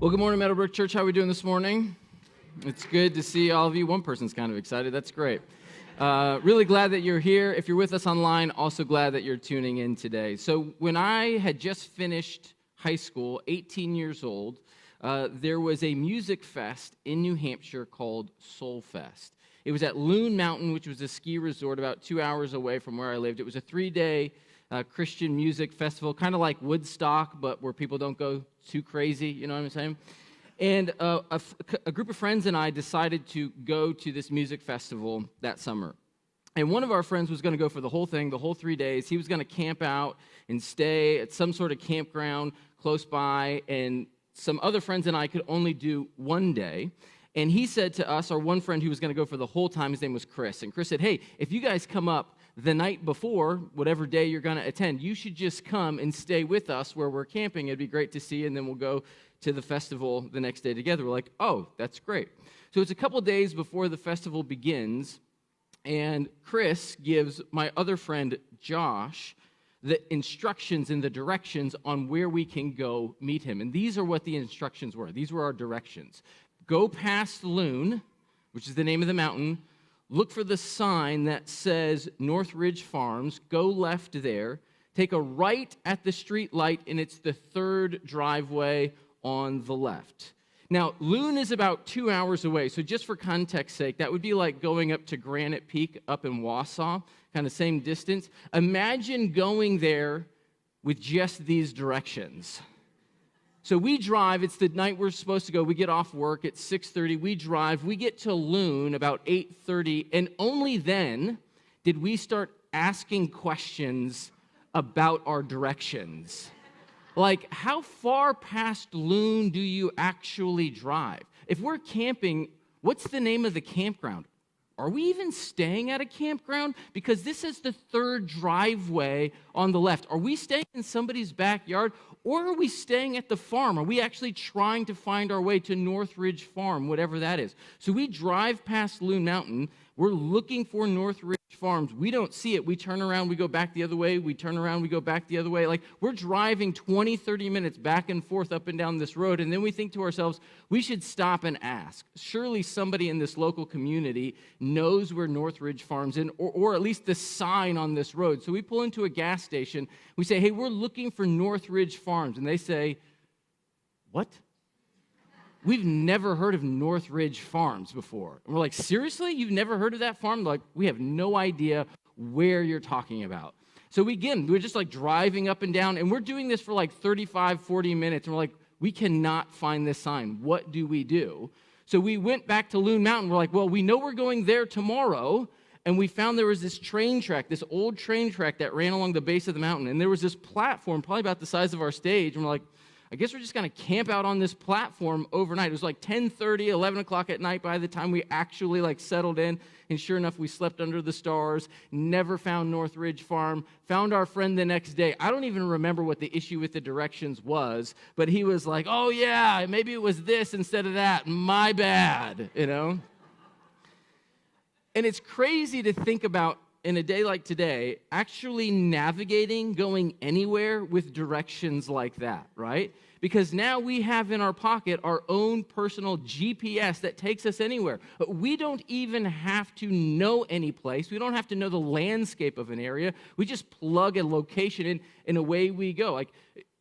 Well, good morning, Meadowbrook Church. How are we doing this morning? It's good to see all of you. One person's kind of excited. That's great. Really glad that you're here. If you're with us online, also glad that you're tuning in today. So when I had just finished high school, 18 years old, there was a music fest in New Hampshire called Soul Fest. It was at Loon Mountain, which was a ski resort about 2 hours away from where I lived. It was a 3-day Christian music festival, kind of like Woodstock, but where people don't go too crazy, you know what I'm saying? And a group of friends and I decided to go to this music festival that summer. And one of our friends was going to go for the whole thing, the whole 3 days. He was going to camp out and stay at some sort of campground close by, and some other friends and I could only do 1 day. And he said to us, our one friend who was going to go for the whole time, his name was Chris. And Chris said, hey, if you guys come up the night before, whatever day you're going to attend, you should just come and stay with us where we're camping. It'd be great to see you, and then we'll go to the festival the next day together. We're like, oh, that's great. So it's a couple days before the festival begins, and Chris gives my other friend, Josh, the instructions and the directions on where we can go meet him. And these are what the instructions were. These were our directions. Go past Loon, which is the name of the mountain. Look for the sign that says Northridge Farms. Go left there. Take a right at the street light, and it's the third driveway on the left. Now, Loon is about 2 hours away, so just for context sake, that would be like going up to Granite Peak up in Wausau, kind of same distance. Imagine going there with just these directions. So we drive, it's the night we're supposed to go, we get off work at 6:30, we drive, we get to Loon about 8:30, and only then did we start asking questions about our directions. Like, how far past Loon do you actually drive? If we're camping, what's the name of the campground? Are we even staying at a campground? Because this is the third driveway on the left. Are we staying in somebody's backyard, or are we staying at the farm? Are we actually trying to find our way to Northridge Farm, whatever that is? So we drive past Loon Mountain. We're looking for Northridge Farms. We don't see it. We turn around, we go back the other way. We turn around, we go back the other way. Like, we're driving 20, 30 minutes back and forth up and down this road, and then we think to ourselves, we should stop and ask. Surely somebody in this local community knows where Northridge Farms is, or at least the sign on this road. So we pull into a gas station. We say, hey, we're looking for Northridge Farms. And they say, what? We've never heard of Northridge Farms before. And we're like, seriously? You've never heard of that farm? Like, we have no idea where you're talking about. So we're just like driving up and down, and we're doing this for like 35, 40 minutes. And we're like, we cannot find this sign. What do we do? So we went back to Loon Mountain. We're like, well, we know we're going there tomorrow. And we found there was this train track, this old train track that ran along the base of the mountain. And there was this platform, probably about the size of our stage. And we're like, I guess we're just going to camp out on this platform overnight. It was like 10:30, 11 o'clock at night by the time we actually like settled in. And sure enough, we slept under the stars, never found Northridge Farm, found our friend the next day. I don't even remember what the issue with the directions was, but he was like, oh yeah, maybe it was this instead of that. My bad, you know? And it's crazy to think about, in a day like today, actually navigating, going anywhere with directions like that, right? Because now we have in our pocket our own personal GPS that takes us anywhere. We don't even have to know any place. We don't have to know the landscape of an area. We just plug a location in, and away we go. Like,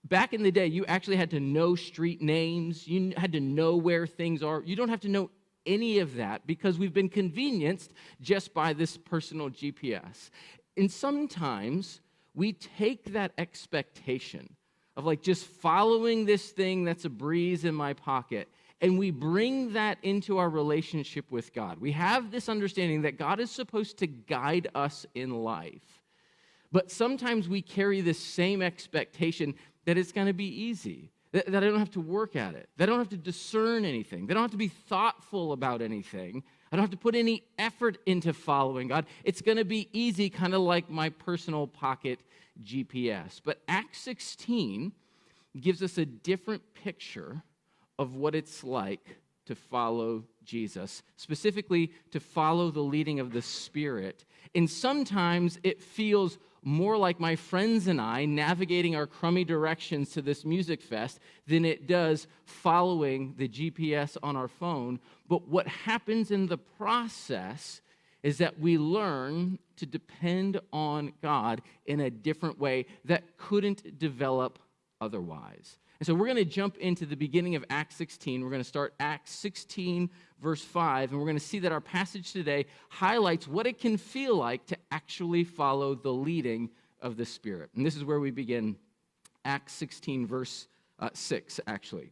back in the day, you actually had to know street names. You had to know where things are. You don't have to know any of that because we've been convenienced just by this personal GPS. And sometimes we take that expectation of like just following this thing that's a breeze in my pocket, and we bring that into our relationship with God. We have this understanding that God is supposed to guide us in life, but sometimes we carry this same expectation that it's going to be easy, that I don't have to work at it, that I don't have to discern anything, that I don't have to be thoughtful about anything, I don't have to put any effort into following God. It's going to be easy, kind of like my personal pocket GPS. But Acts 16 gives us a different picture of what it's like to follow Jesus, specifically to follow the leading of the Spirit. And sometimes it feels more like my friends and I navigating our crummy directions to this music fest than it does following the GPS on our phone. But what happens in the process is that we learn to depend on God in a different way that couldn't develop otherwise. And so we're going to jump into the beginning of Acts 16. We're going to start Acts 16, verse 5, and we're going to see that our passage today highlights what it can feel like to actually follow the leading of the Spirit. And this is where we begin, Acts 16, verse 6, actually.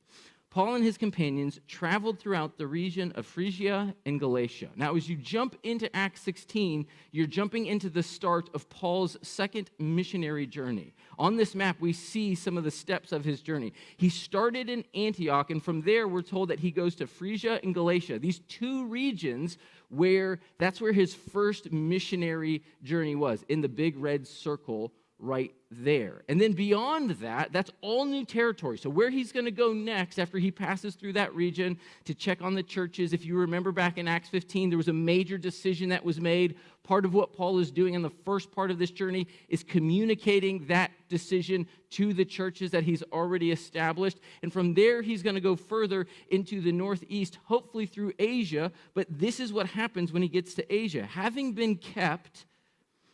Paul and his companions traveled throughout the region of Phrygia and Galatia. Now, as you jump into Acts 16, you're jumping into the start of Paul's second missionary journey. On this map, we see some of the steps of his journey. He started in Antioch, and from there, we're told that he goes to Phrygia and Galatia, these two regions where that's where his first missionary journey was, in the big red circle right there. And then beyond that, that's all new territory. So where he's going to go next after he passes through that region to check on the churches, if you remember back in Acts 15, there was a major decision that was made. Part of what Paul is doing in the first part of this journey is communicating that decision to the churches that he's already established. And from there, he's going to go further into the northeast, hopefully through Asia. But this is what happens when he gets to Asia. Having been kept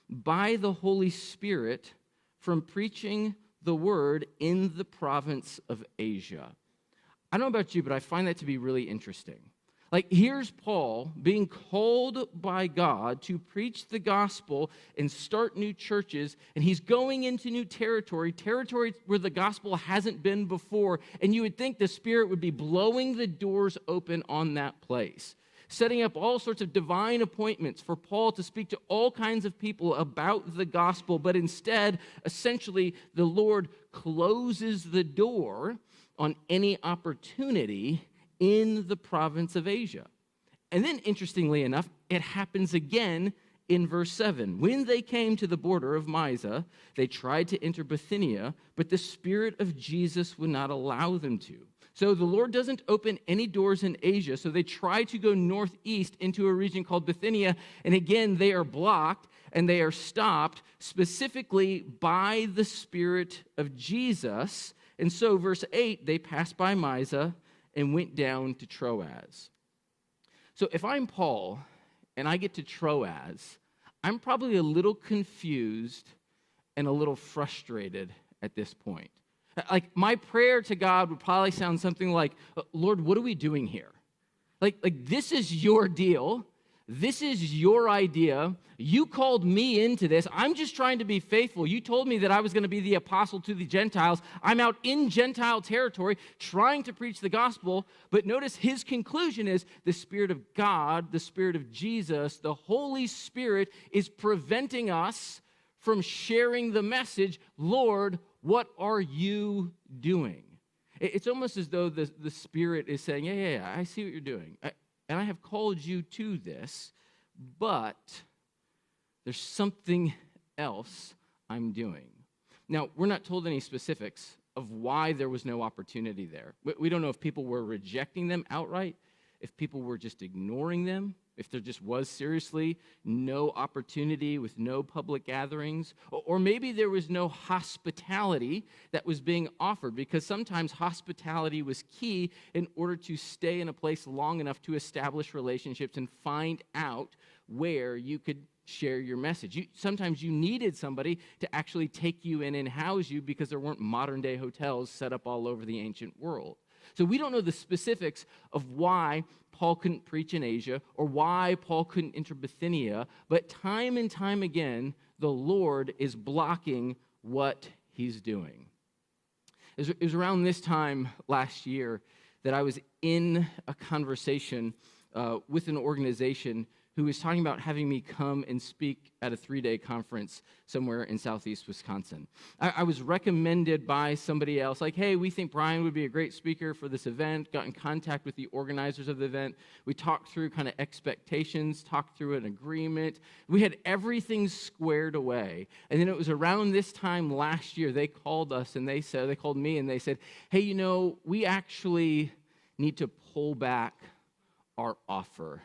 by the Holy Spirit from preaching the word in the province of Asia. I don't know about you, but I find that to be really interesting. Like, here's Paul being called by God to preach the gospel and start new churches, and he's going into new territory where the gospel hasn't been before, and you would think the Spirit would be blowing the doors open on that place, setting up all sorts of divine appointments for Paul to speak to all kinds of people about the gospel. But instead, essentially, the Lord closes the door on any opportunity in the province of Asia. And then, interestingly enough, it happens again in verse 7. When they came to the border of Mysia, they tried to enter Bithynia, but the Spirit of Jesus would not allow them to. So the Lord doesn't open any doors in Asia, so they try to go northeast into a region called Bithynia, and again, they are blocked and they are stopped specifically by the Spirit of Jesus. And so, verse 8, they passed by Mysia and went down to Troas. So if I'm Paul and I get to Troas, I'm probably a little confused and a little frustrated at this point. Like, my prayer to God would probably sound something like, Lord, what are we doing here? Like this is your deal. This is your idea. You called me into this. I'm just trying to be faithful. You told me that I was going to be the apostle to the Gentiles. I'm out in Gentile territory trying to preach the gospel. But notice his conclusion is the Spirit of God, the Spirit of Jesus, the Holy Spirit is preventing us from sharing the message. Lord, what are you doing? It's almost as though the Spirit is saying, yeah, I see what you're doing. And I have called you to this, but there's something else I'm doing. Now, we're not told any specifics of why there was no opportunity there. We don't know if people were rejecting them outright, if people were just ignoring them, if there just was seriously no opportunity with no public gatherings, or maybe there was no hospitality that was being offered, because sometimes hospitality was key in order to stay in a place long enough to establish relationships and find out where you could share your message. Sometimes you needed somebody to actually take you in and house you because there weren't modern-day hotels set up all over the ancient world. So we don't know the specifics of why Paul couldn't preach in Asia or why Paul couldn't enter Bithynia, but time and time again, the Lord is blocking what he's doing. It was around this time last year that I was in a conversation with an organization who was talking about having me come and speak at a 3-day conference somewhere in southeast Wisconsin. I was recommended by somebody else, like, hey, we think Bryan would be a great speaker for this event, got in contact with the organizers of the event. We talked through kind of expectations, talked through an agreement. We had everything squared away. And then it was around this time last year, they called us and they called me and they said, hey, we actually need to pull back our offer.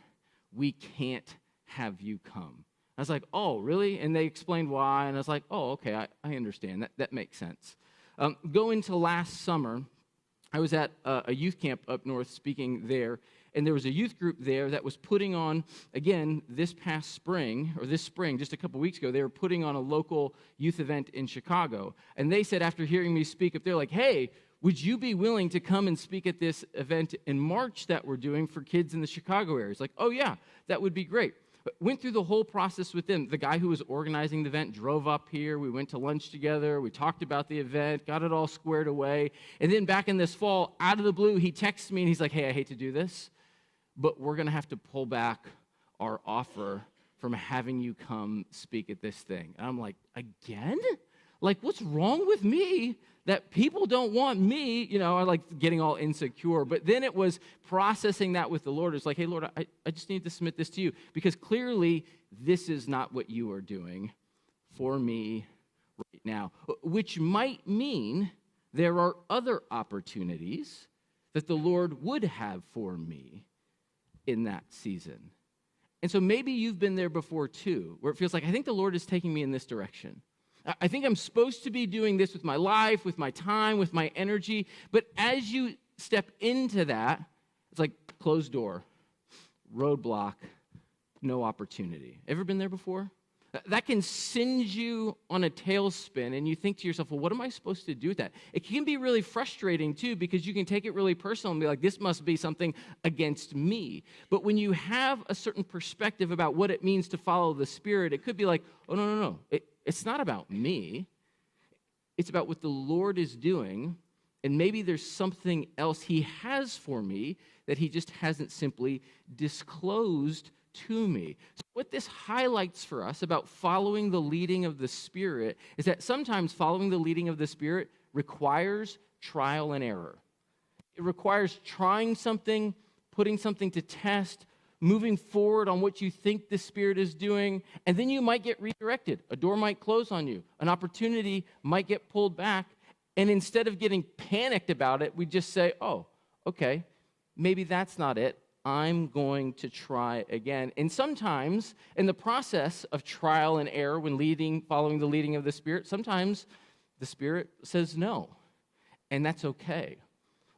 We can't have you come. I was like, oh, really? And they explained why, and I was like, oh, okay, I understand. That makes sense. Going to last summer, I was at a youth camp up north speaking there, and there was a youth group there that was putting on, again, this spring, just a couple weeks ago, they were putting on a local youth event in Chicago. And they said, after hearing me speak up, they're like, hey, would you be willing to come and speak at this event in March that we're doing for kids in the Chicago area? It's like, oh, yeah, that would be great. But went through the whole process with them. The guy who was organizing the event drove up here. We went to lunch together. We talked about the event, got it all squared away. And then back in this fall, out of the blue, he texts me and he's like, hey, I hate to do this, but we're going to have to pull back our offer from having you come speak at this thing. And I'm like, again? Like, what's wrong with me that people don't want me? You know, I like getting all insecure. But then it was processing that with the Lord. It's like, hey, Lord, I just need to submit this to you, because clearly this is not what you are doing for me right now, which might mean there are other opportunities that the Lord would have for me in that season. And so maybe you've been there before too, where it feels like, I think the Lord is taking me in this direction. I think I'm supposed to be doing this with my life, with my time, with my energy. But as you step into that, it's like closed door, roadblock, no opportunity. Ever been there before? That can send you on a tailspin, and you think to yourself, well, what am I supposed to do with that? It can be really frustrating, too, because you can take it really personal and be like, this must be something against me. But when you have a certain perspective about what it means to follow the Spirit, it could be like, oh, no. It's not about me. It's about what the Lord is doing, and maybe there's something else he has for me that he just hasn't simply disclosed to me. So what this highlights for us about following the leading of the Spirit is that sometimes following the leading of the Spirit requires trial and error. It requires trying something, putting something to test, moving forward on what you think the Spirit is doing, and then you might get redirected. A door might close on you. An opportunity might get pulled back, and instead of getting panicked about it, we just say, oh, okay, maybe that's not it. I'm going to try again. And sometimes in the process of trial and error when following the leading of the Spirit, sometimes the Spirit says no, and that's okay,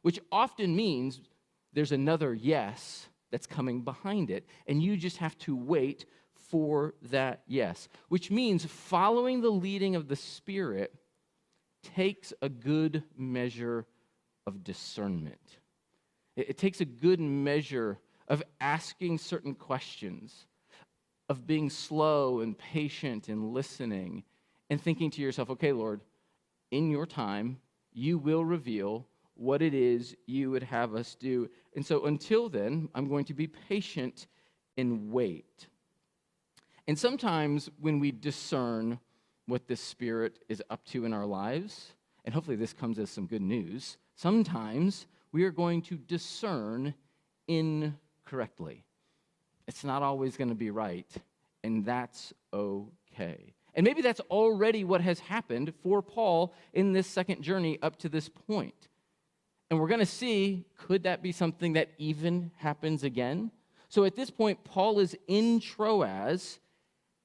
which often means there's another yes that's coming behind it, and you just have to wait for that yes, which means following the leading of the Spirit takes a good measure of discernment. It takes a good measure of asking certain questions, of being slow and patient and listening, and thinking to yourself, okay, Lord, in your time, you will reveal what it is you would have us do. And so until then, I'm going to be patient and wait. And sometimes when we discern what the Spirit is up to in our lives, and hopefully this comes as some good news, sometimes we are going to discern incorrectly. It's not always going to be right, and that's okay. And maybe that's already what has happened for Paul in this second journey up to this point. And we're going to see, could that be something that even happens again? So at this point, Paul is in Troas.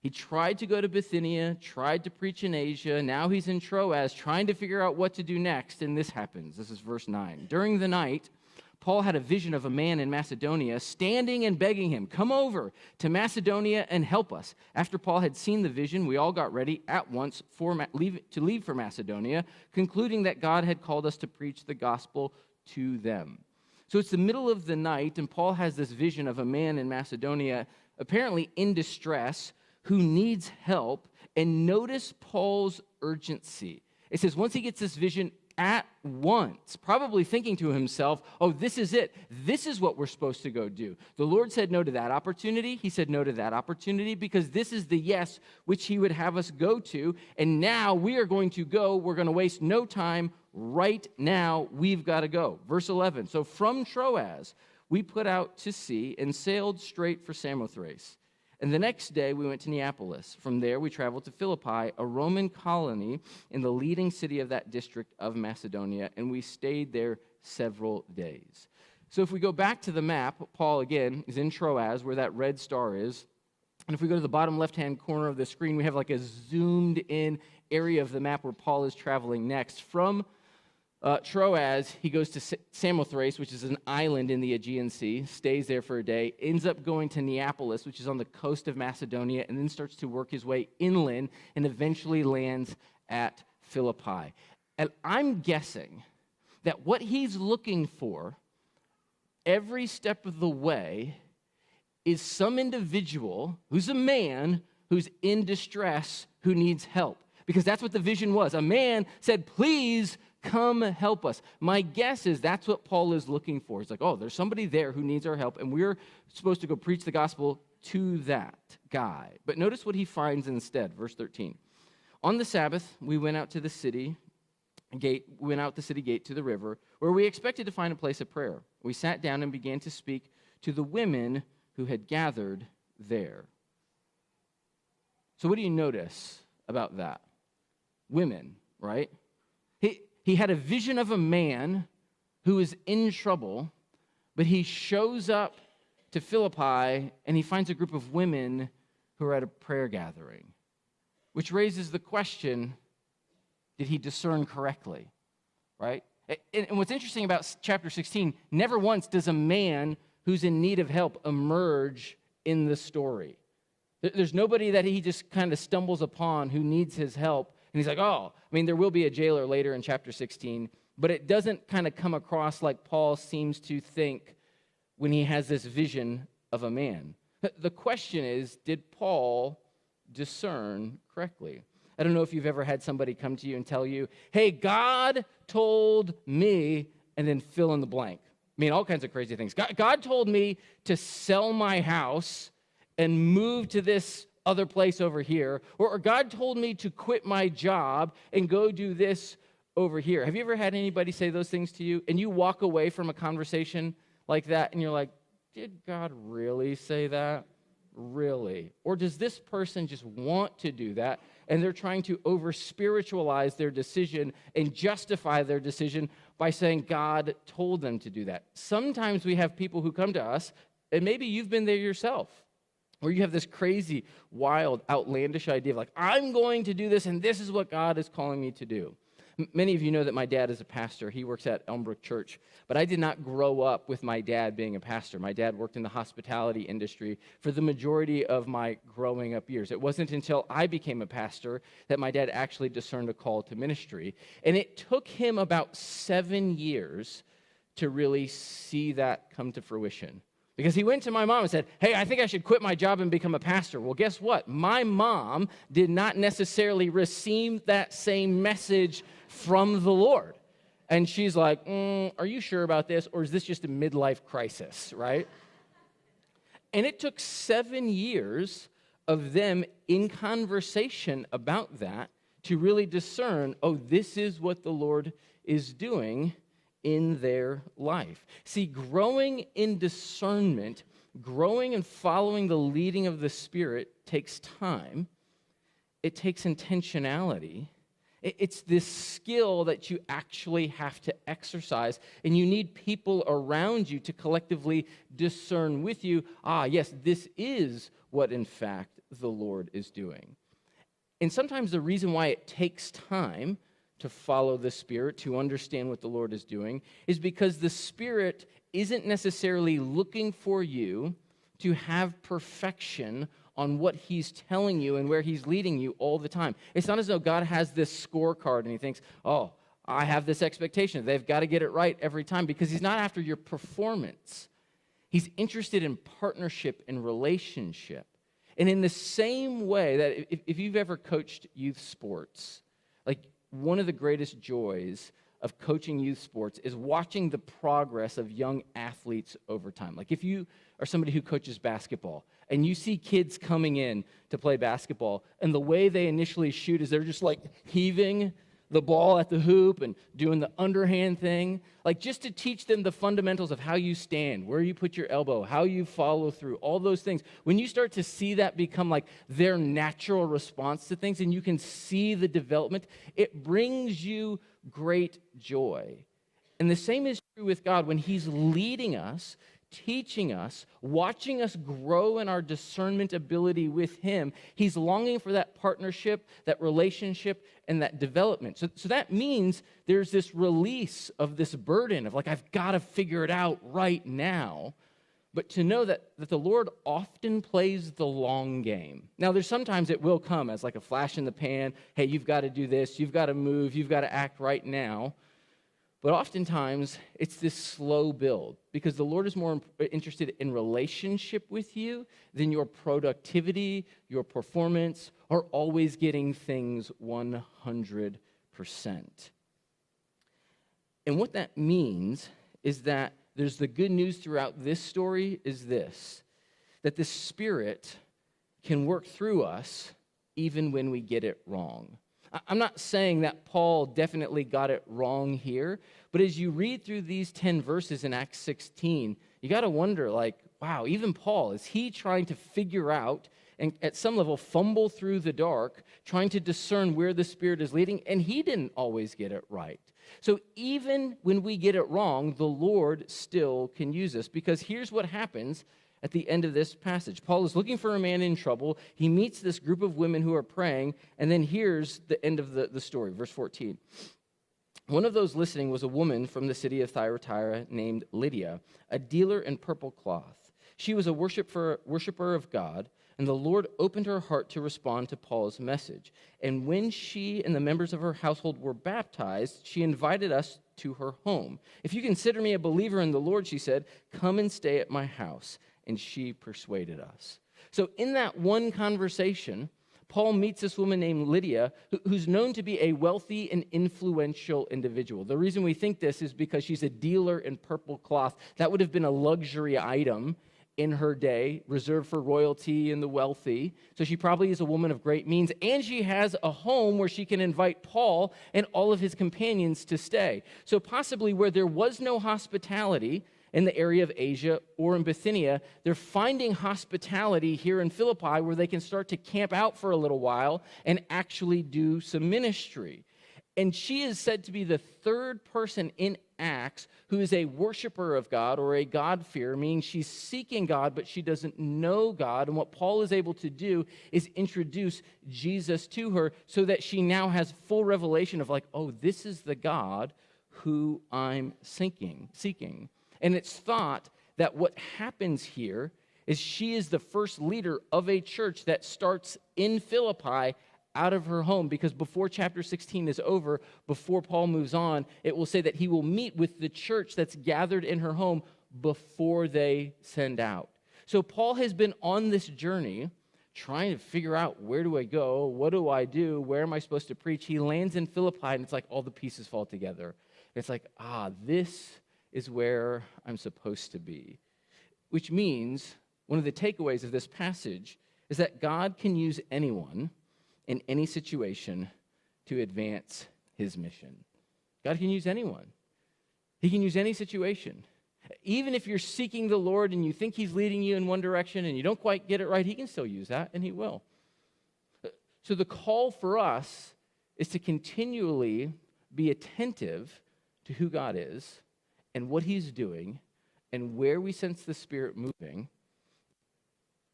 He tried to go to Bithynia, tried to preach in Asia. Now he's in Troas, trying to figure out what to do next, and this happens. This is verse 9. During the night, Paul had a vision of a man in Macedonia standing and begging him, come over to Macedonia and help us. After Paul had seen the vision, we all got ready at once to leave for Macedonia, concluding that God had called us to preach the gospel to them. So it's the middle of the night, and Paul has this vision of a man in Macedonia, apparently in distress, who needs help. And notice Paul's urgency. It says once he gets this vision, at once, probably thinking to himself, oh, this is it. This is what we're supposed to go do. The Lord said no to that opportunity. He said no to that opportunity because this is the yes which he would have us go to. And now we are going to go. We're going to waste no time. Right now, we've got to go. Verse 11. So from Troas, we put out to sea and sailed straight for Samothrace. And the next day, we went to Neapolis. From there, we traveled to Philippi, a Roman colony in the leading city of that district of Macedonia, and we stayed there several days. So if we go back to the map, Paul, again, is in Troas, where that red star is, And if we go to the bottom left-hand corner of the screen, we have like a zoomed-in area of the map where Paul is traveling next. From Troas, he goes to Samothrace, which is an island in the Aegean Sea, stays there for a day, ends up going to Neapolis, which is on the coast of Macedonia, and then starts to work his way inland and eventually lands at Philippi. And I'm guessing that what he's looking for every step of the way is some individual who's a man who's in distress who needs help. Because that's what the vision was. A man said, please come help us. My guess is that's what Paul is looking for. He's like, oh, there's somebody there who needs our help, and we're supposed to go preach the gospel to that guy. But notice what he finds instead, verse 13. On the Sabbath, we went out the city gate to the river, where we expected to find a place of prayer. We sat down and began to speak to the women who had gathered there. So what do you notice about that? Women, right? He had a vision of a man who is in trouble, but he shows up to Philippi and he finds a group of women who are at a prayer gathering, which raises the question, did he discern correctly, right? And what's interesting about chapter 16, never once does a man who's in need of help emerge in the story. There's nobody that he just kind of stumbles upon who needs his help. And he's like, oh, I mean, there will be a jailer later in chapter 16, but it doesn't kind of come across like Paul seems to think when he has this vision of a man. The question is, did Paul discern correctly? I don't know if you've ever had somebody come to you and tell you, hey, God told me, and then fill in the blank. I mean, all kinds of crazy things. God told me to sell my house and move to this other place over here, or God told me to quit my job and go do this over here. Have you ever had anybody say those things to you, and you walk away from a conversation like that, and you're like, did God really say that? Really? Or does this person just want to do that, and they're trying to over-spiritualize their decision and justify their decision by saying God told them to do that? Sometimes we have people who come to us, and maybe you've been there yourself, where you have this crazy, wild, outlandish idea of like, I'm going to do this, and this is what God is calling me to do. Many of you know that my dad is a pastor. He works at Meadowbrook Church, but I did not grow up with my dad being a pastor. My dad worked in the hospitality industry for the majority of my growing up years. It wasn't until I became a pastor that my dad actually discerned a call to ministry, and it took him about 7 years to really see that come to fruition. Because he went to my mom and said, hey, I think I should quit my job and become a pastor. Well, guess what? My mom did not necessarily receive that same message from the Lord. And she's like, are you sure about this? Or is this just a midlife crisis, right? And it took 7 years of them in conversation about that to really discern, oh, this is what the Lord is doing in their life. See, growing in discernment, growing and following the leading of the Spirit takes time. It takes intentionality. It's this skill that you actually have to exercise, and you need people around you to collectively discern with you, yes, this is what, in fact, the Lord is doing. And sometimes the reason why it takes time to follow the Spirit, to understand what the Lord is doing, is because the Spirit isn't necessarily looking for you to have perfection on what He's telling you and where He's leading you all the time. It's not as though God has this scorecard and He thinks, oh, I have this expectation. They've got to get it right every time, because He's not after your performance. He's interested in partnership and relationship. And in the same way that if you've ever coached youth sports, like, one of the greatest joys of coaching youth sports is watching the progress of young athletes over time. Like, if you are somebody who coaches basketball and you see kids coming in to play basketball, and the way they initially shoot is they're just like heaving the ball at the hoop and doing the underhand thing, like just to teach them the fundamentals of how you stand, where you put your elbow, how you follow through, all those things. When you start to see that become like their natural response to things, and you can see the development, it brings you great joy. And the same is true with God when He's leading us teaching us, watching us grow in our discernment ability with him. He's longing for that partnership, that relationship, and that development. So that means there's this release of this burden of like, I've got to figure it out right now. But to know that the Lord often plays the long game. Now, there's sometimes it will come as like a flash in the pan. Hey, you've got to do this. You've got to move. You've got to act right now. But oftentimes, it's this slow build because the Lord is more interested in relationship with you than your productivity, your performance, or always getting things 100%. And what that means is that there's the good news throughout this story is this, that the Spirit can work through us even when we get it wrong. I'm not saying that Paul definitely got it wrong here, but as you read through these 10 verses in Acts 16, you got to wonder, like, wow, even Paul, is he trying to figure out and at some level fumble through the dark, trying to discern where the Spirit is leading, and he didn't always get it right. So even when we get it wrong, the Lord still can use us, because here's what happens at the end of this passage. Paul is looking for a man in trouble. He meets this group of women who are praying, and then here's the end of the story, verse 14. One of those listening was a woman from the city of Thyatira named Lydia, a dealer in purple cloth. She was a worshiper of God, and the Lord opened her heart to respond to Paul's message. And when she and the members of her household were baptized, she invited us to her home. If you consider me a believer in the Lord, she said, come and stay at my house. And she persuaded us. So in that one conversation, Paul meets this woman named Lydia, who's known to be a wealthy and influential individual. The reason we think this is because she's a dealer in purple cloth. That would have been a luxury item in her day, reserved for royalty and the wealthy. So she probably is a woman of great means, and she has a home where she can invite Paul and all of his companions to stay. So possibly where there was no hospitality in the area of Asia or in Bithynia, they're finding hospitality here in Philippi where they can start to camp out for a little while and actually do some ministry. And she is said to be the third person in Acts who is a worshiper of God or a God-fearer, meaning she's seeking God, but she doesn't know God. And what Paul is able to do is introduce Jesus to her so that she now has full revelation of like, oh, this is the God who I'm seeking. And it's thought that what happens here is she is the first leader of a church that starts in Philippi out of her home, because before chapter 16 is over, before Paul moves on, it will say that he will meet with the church that's gathered in her home before they send out. So Paul has been on this journey trying to figure out, where do I go? What do I do? Where am I supposed to preach? He lands in Philippi, and it's like all the pieces fall together. It's like, this is where I'm supposed to be. Which means one of the takeaways of this passage is that God can use anyone in any situation to advance his mission. God can use anyone. He can use any situation. Even if you're seeking the Lord and you think he's leading you in one direction and you don't quite get it right, he can still use that, and he will. So the call for us is to continually be attentive to who God is and what he's doing and where we sense the Spirit moving.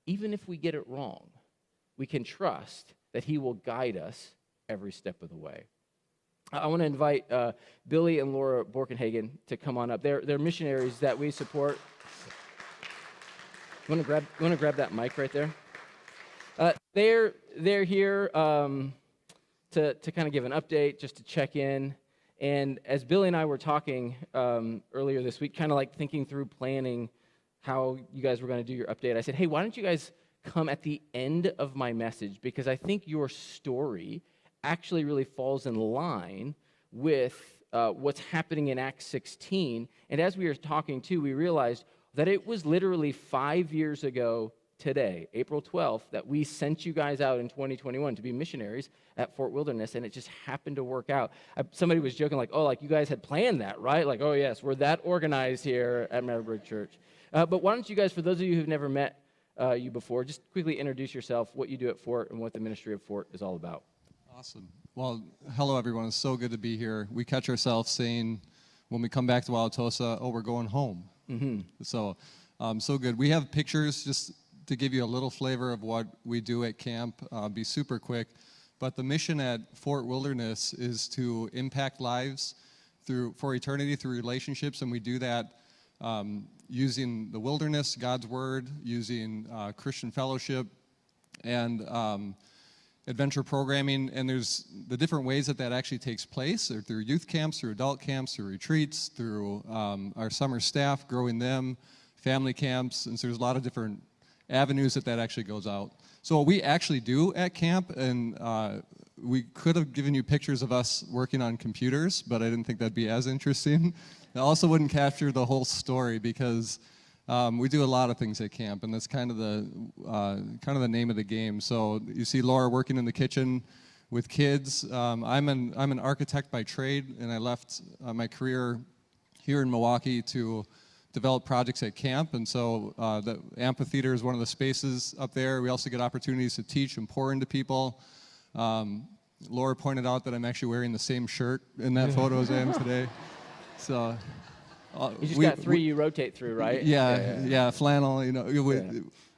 Even if we get it wrong, we can trust that he will guide us every step of the way. I want to invite Billy and Laura Borkenhagen to come on up. They're missionaries that we support. You want to grab that mic right there? They're here to kind of give an update, just to check in. And as Billy and I were talking earlier this week, kind of like thinking through planning how you guys were going to do your update, I said, hey, why don't you guys come at the end of my message, because I think your story actually really falls in line with what's happening in Acts 16. And as we were talking too, we realized that it was literally 5 years ago today, April 12th, that we sent you guys out in 2021 to be missionaries at Fort Wilderness, and it just happened to work out. Somebody was joking like, like you guys had planned that, right? Like, oh yes, we're that organized here at Meadowbrook Church. But why don't you guys, for those of you who've never met you before, just quickly introduce yourself, what you do at Fort, and what the ministry of Fort is all about. Awesome. Well, hello, everyone. It's so good to be here. We catch ourselves saying when we come back to Wauwatosa, we're going home. Mm-hmm. So So good. We have pictures just to give you a little flavor of what we do at camp. Be super quick. But the mission at Fort Wilderness is to impact lives for eternity through relationships, and we do that using the wilderness, God's Word, using Christian fellowship, and adventure programming. And there's the different ways that actually takes place, or through youth camps, through adult camps, through retreats, through our summer staff, growing them, family camps, and so there's a lot of different avenues that actually goes out. So what we actually do at camp, and we could have given you pictures of us working on computers, but I didn't think that'd be as interesting. It also wouldn't capture the whole story because we do a lot of things at camp, and that's kind of the name of the game. So you see Laura working in the kitchen with kids. I'm an architect by trade, and I left my career here in Milwaukee to develop projects at camp, and so the amphitheater is one of the spaces up there. We also get opportunities to teach and pour into people. Laura pointed out that I'm actually wearing the same shirt in that photo as I am today. So you just got three you rotate through, right? Yeah, flannel.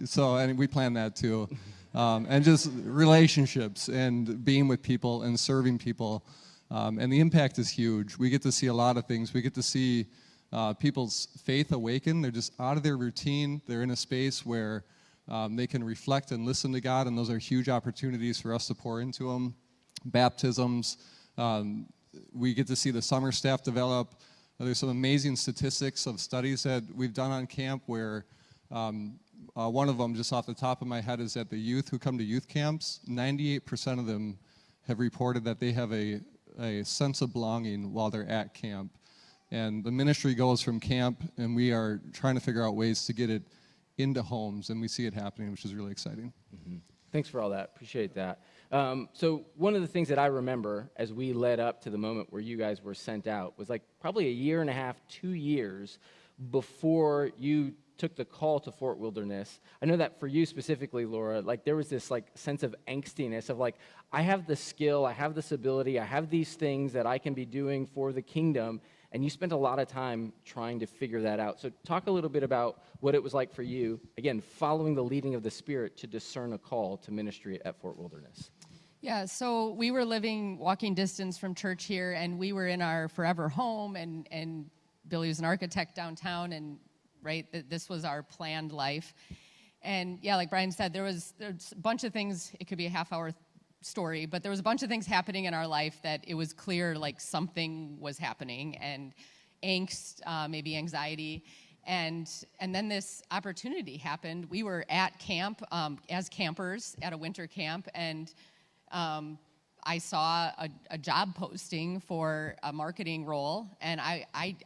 So and we plan that too, and just relationships and being with people and serving people, and the impact is huge. We get to see a lot of things. We get to see people's faith awaken. They're just out of their routine. They're in a space where they can reflect and listen to God, and those are huge opportunities for us to pour into them. Baptisms. We get to see the summer staff develop. There's some amazing statistics of studies that we've done on camp where one of them, just off the top of my head, is that the youth who come to youth camps, 98% of them have reported that they have a sense of belonging while they're at camp. And the ministry goes from camp, and we are trying to figure out ways to get it into homes, and we see it happening, which is really exciting. Mm-hmm. Thanks for all that. Appreciate that. So one of the things that I remember as we led up to the moment where you guys were sent out was like probably a year and a half, 2 years before you took the call to Fort Wilderness. I know that for you specifically, Laura, like there was this like sense of angstiness of like, I have the skill, I have this ability, I have these things that I can be doing for the kingdom. And you spent a lot of time trying to figure that out. So talk a little bit about what it was like for you, again, following the leading of the Spirit to discern a call to ministry at Fort Wilderness. Yeah, so we were living walking distance from church here, and we were in our forever home, and Billy was an architect downtown, and this was our planned life. And yeah, like Brian said, there's a bunch of things. It could be a half-hour story, but there was a bunch of things happening in our life that it was clear like something was happening, and angst, maybe anxiety, and then this opportunity happened. We were at camp as campers at a winter camp, and I saw a job posting for a marketing role, and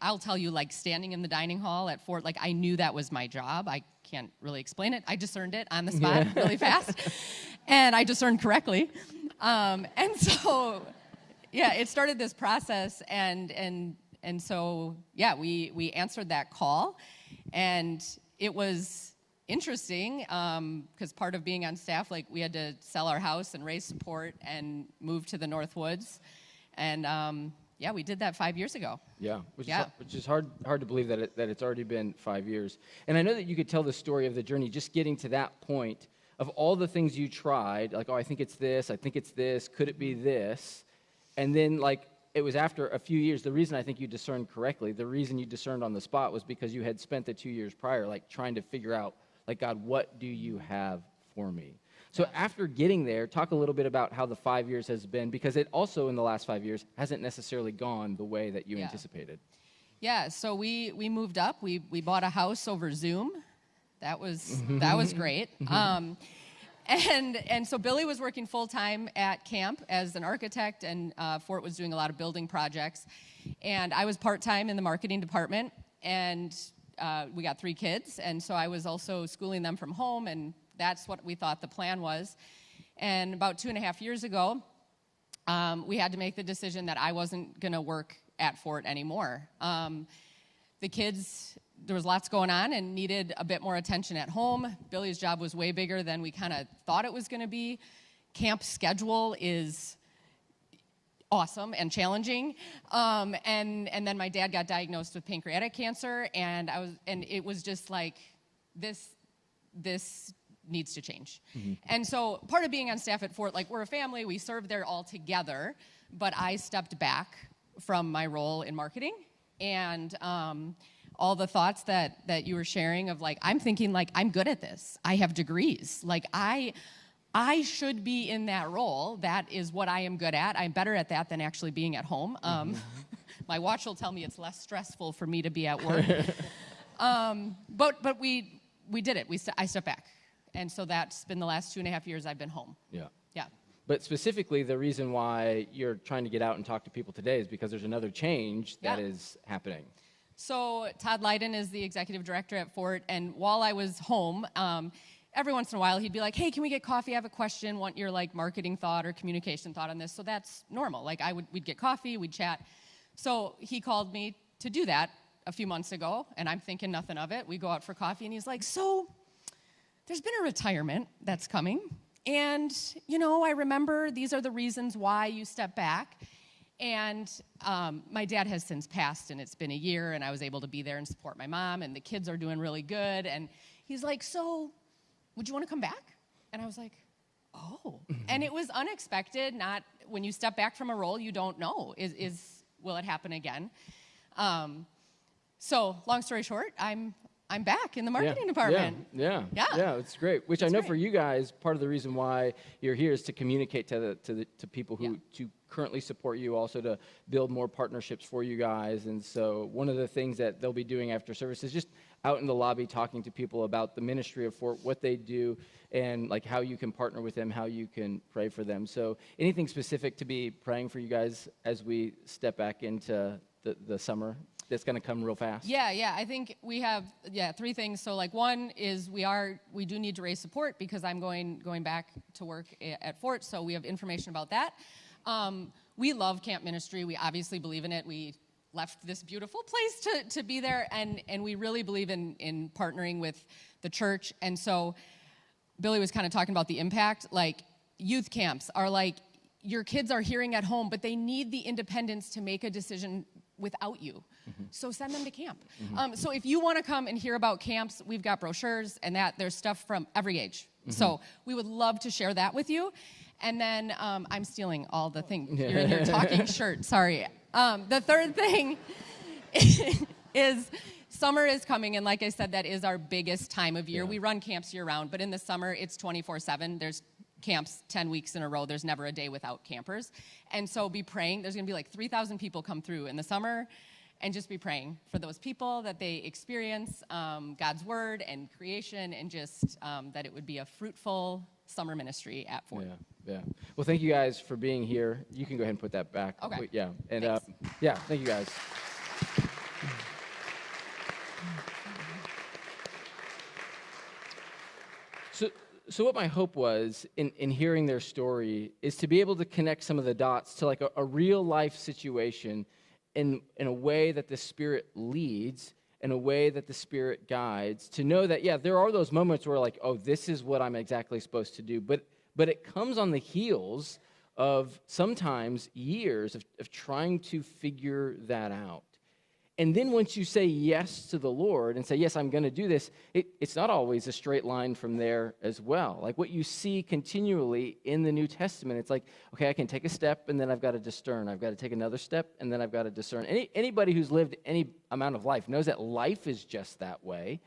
I'll tell you, like standing in the dining hall at Fort, like I knew that was my job. I can't really explain it. I discerned it on the spot really fast, and I discerned correctly. And so, yeah, it started this process, and so, yeah, we answered that call, and it was interesting because part of being on staff, like we had to sell our house and raise support and move to the North Woods, and yeah, we did that 5 years ago. Yeah, which is hard to believe that it's already been 5 years. And I know that you could tell the story of the journey, just getting to that point of all the things you tried, like, oh, I think it's this, could it be this? And then, like, it was after a few years, the reason I think you discerned correctly, the reason you discerned on the spot was because you had spent the 2 years prior, like, trying to figure out, like, God, what do you have for me? So after getting there, talk a little bit about how the 5 years has been, because it also, in the last 5 years, hasn't necessarily gone the way that you anticipated. Yeah, so we moved up. We bought a house over Zoom. That was great. And so Billy was working full-time at camp as an architect, and Fort was doing a lot of building projects. And I was part-time in the marketing department, and we got 3 kids, and so I was also schooling them from home, and that's what we thought the plan was. And about 2.5 years ago, we had to make the decision that I wasn't going to work at Fort anymore. The kids, there was lots going on and needed a bit more attention at home. Billy's job was way bigger than we kind of thought it was going to be. Camp schedule is awesome and challenging. And then my dad got diagnosed with pancreatic cancer, and it was just like this needs to change. And so part of being on staff at Fort, like we're a family, we serve there all together, but I stepped back from my role in marketing, and all the thoughts that you were sharing of like, I'm thinking like, I'm good at this. I have degrees. Like I should be in that role. That is what I am good at. I'm better at that than actually being at home. My watch will tell me it's less stressful for me to be at work. But we did it. I stepped back. And so that's been the last 2.5 years I've been home. Yeah. Yeah. But specifically, the reason why you're trying to get out and talk to people today is because there's another change that is happening. So Todd Leiden is the executive director at Fort, and while I was home, every once in a while he'd be like, hey, can we get coffee? I have a question, want your like marketing thought or communication thought on this. So that's normal. Like we'd get coffee, we'd chat. So he called me to do that a few months ago, and I'm thinking nothing of it. We go out for coffee, and he's like, so there's been a retirement that's coming, and, I remember these are the reasons why you stepped back, and my dad has since passed, and it's been a year, and I was able to be there and support my mom, and the kids are doing really good, and he's like, so would you want to come back? And I was like, oh. And it was unexpected. Not when you step back from a role, you don't know, will it happen again? So long story short, I'm back in the marketing department. Yeah, it's great. Which It's I know great. for you guys, part of the reason why you're here is to communicate to people who to currently support you, also to build more partnerships for you guys. And so one of the things that they'll be doing after service is just out in the lobby talking to people about the ministry of Fort, what they do, and like how you can partner with them, how you can pray for them. So anything specific to be praying for you guys as we step back into the summer that's going to come real fast? Yeah. I think we have 3 things. So like one is we do need to raise support because I'm going back to work at Fort. So we have information about that. We love camp ministry. We obviously believe in it. We left this beautiful place to be there, and we really believe in partnering with the church. And so Billy was kind of talking about the impact. Like youth camps are like your kids are hearing at home, but they need the independence to make a decision without you. So send them to camp. So if you want to come and hear about camps, we've got brochures and there's stuff from every age. So we would love to share that with you. And then I'm stealing all the things. You're in your talking shirt. Sorry. The third thing is summer is coming. And like I said, that is our biggest time of year. We run camps year round, but in the summer it's 24/7. There's camps 10 weeks in a row. There's never a day without campers. And so be praying. There's going to be like 3,000 people come through in the summer, and just be praying for those people that they experience God's word and creation, and just that it would be a fruitful summer ministry at Fort. Yeah. Well, thank you guys for being here. You can go ahead and put that back. Okay. Yeah. And Thanks. thank you guys. So what my hope was in hearing their story is to be able to connect some of the dots to like a real life situation in a way that the Spirit leads, in a way that the Spirit guides, to know that, there are those moments where like, oh, this is what I'm exactly supposed to do. But it comes on the heels of sometimes years of trying to figure that out. And then once you say yes to the Lord and say, yes, I'm going to do this, it's not always a straight line from there as well. Like what you see continually in the New Testament, it's like, okay, I can take a step and then I've got to discern. I've got to take another step and then I've got to discern. Anybody who's lived any amount of life knows that life is just that way.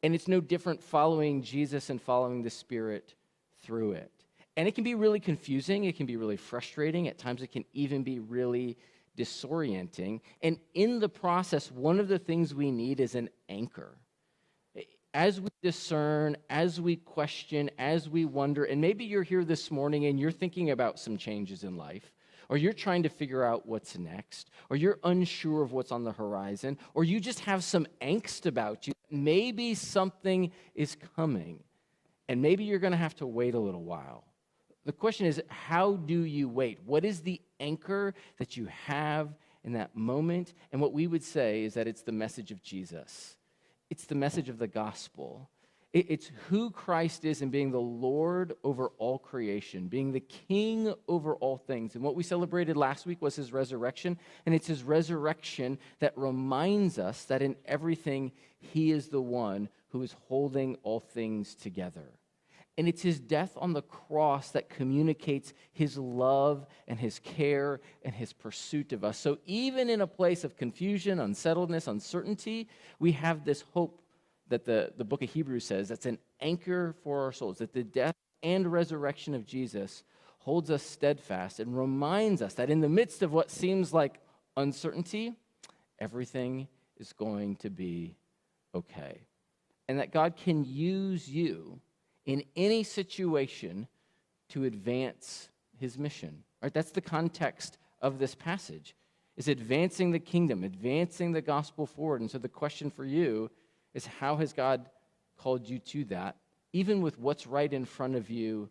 And it's no different following Jesus and following the Spirit through it. And it can be really confusing. It can be really frustrating. At times it can even be really disorienting. And in the process, one of the things we need is an anchor. As we discern, as we question, as we wonder, and maybe you're here this morning and you're thinking about some changes in life, or you're trying to figure out what's next, or you're unsure of what's on the horizon, or you just have some angst about you. Maybe something is coming, and maybe you're going to have to wait a little while. The question is, how do you wait? What is the anchor that you have in that moment? And what we would say is that it's the message of Jesus. It's the message of the gospel. It's who Christ is and being the Lord over all creation, being the King over all things. And what we celebrated last week was his resurrection, and it's his resurrection that reminds us that in everything, he is the one who is holding all things together. And it's his death on the cross that communicates his love and his care and his pursuit of us. So even in a place of confusion, unsettledness, uncertainty, we have this hope that the book of Hebrews says that's an anchor for our souls, that the death and resurrection of Jesus holds us steadfast and reminds us that in the midst of what seems like uncertainty, everything is going to be okay. And that God can use you in any situation to advance his mission. Right? That's the context of this passage, is advancing the kingdom, advancing the gospel forward. And so the question for you is, how has God called you to that, even with what's right in front of you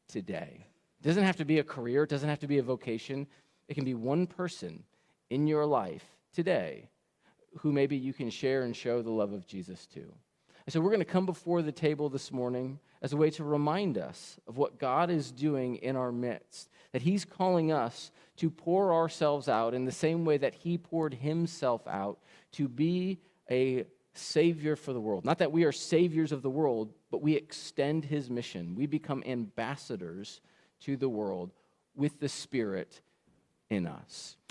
today? It doesn't have to be a career. It doesn't have to be a vocation. It can be one person in your life today who maybe you can share and show the love of Jesus to. And so we're going to come before the table this morning as a way to remind us of what God is doing in our midst, that he's calling us to pour ourselves out in the same way that he poured himself out to be a savior for the world. Not that we are saviors of the world, but we extend his mission. We become ambassadors to the world with the Spirit in us.